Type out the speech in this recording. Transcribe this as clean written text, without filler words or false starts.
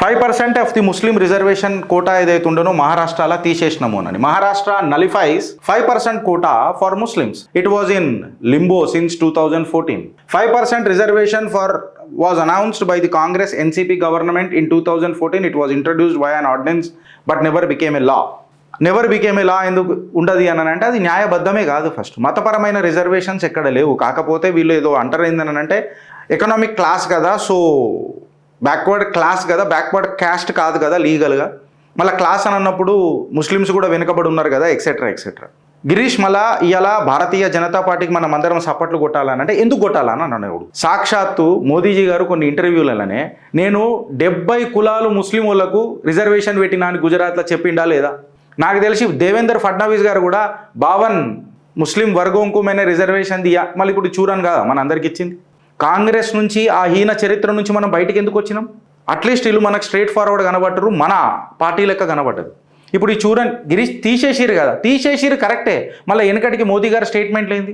5% of the Muslim reservation quota ఏదైతే ఉండనో మహారాష్ట్రలో తీసేసినాము అని. Maharashtra nullifies 5% quota for Muslims. It was in limbo since 2014. 5% reservation for was announced by the Congress NCP government in 2014. It was introduced via an ordinance but never became a law. Never became a law ఎందుకు ఉండదు అని అంటే అది న్యాయబద్ధమే కాదు. First మతపరమైన reservations ఎక్కడ లేవు. కాకపోతే వీళ్ళు ఏదో అంటారు ఏందని అంటే ఎకనామిక్ క్లాస్ కదా, సో బ్యాక్వర్డ్ క్లాస్ కదా, బ్యాక్వర్డ్ క్యాస్ట్ కాదు కదా లీగల్గా, మళ్ళీ క్లాస్ అని అన్నప్పుడు ముస్లిమ్స్ కూడా వెనుకబడి ఉన్నారు కదా, ఎక్సెట్రా ఎక్సెట్రా. గిరీష్ మళ్ళా ఇవాళ భారతీయ జనతా పార్టీకి మనం అందరం సపోర్ట్లు కొట్టాలని అంటే ఎందుకు కొట్టాలని అన్నాడు. సాక్షాత్తు మోదీజీ గారు కొన్ని ఇంటర్వ్యూలలోనే నేను 70 కులాలు ముస్లిం వాళ్ళకు రిజర్వేషన్ పెట్టినా అని గుజరాత్లో చెప్పిండా లేదా? నాకు తెలిసి దేవేంద్ర ఫడ్నవీస్ గారు కూడా 52 ముస్లిం వర్గంకు మైనా రిజర్వేషన్ దియా, మళ్ళీ ఇప్పుడు చూడను కదా మన అందరికి ఇచ్చింది. కాంగ్రెస్ నుంచి ఆ హీన చరిత్ర నుంచి మనం బయటకు ఎందుకు వచ్చినాం? అట్లీస్ట్ వీళ్ళు మనకు స్ట్రైట్ ఫార్వర్డ్ కనబట్టరు, మన పార్టీ లెక్క కనబడ్డదు. ఇప్పుడు ఈ చూడండి గిరీష్ తీసేసిరు కదా, తీసేసిరు కరెక్టే, మళ్ళీ వెనకటికి మోదీ గారి స్టేట్మెంట్లు ఏంది?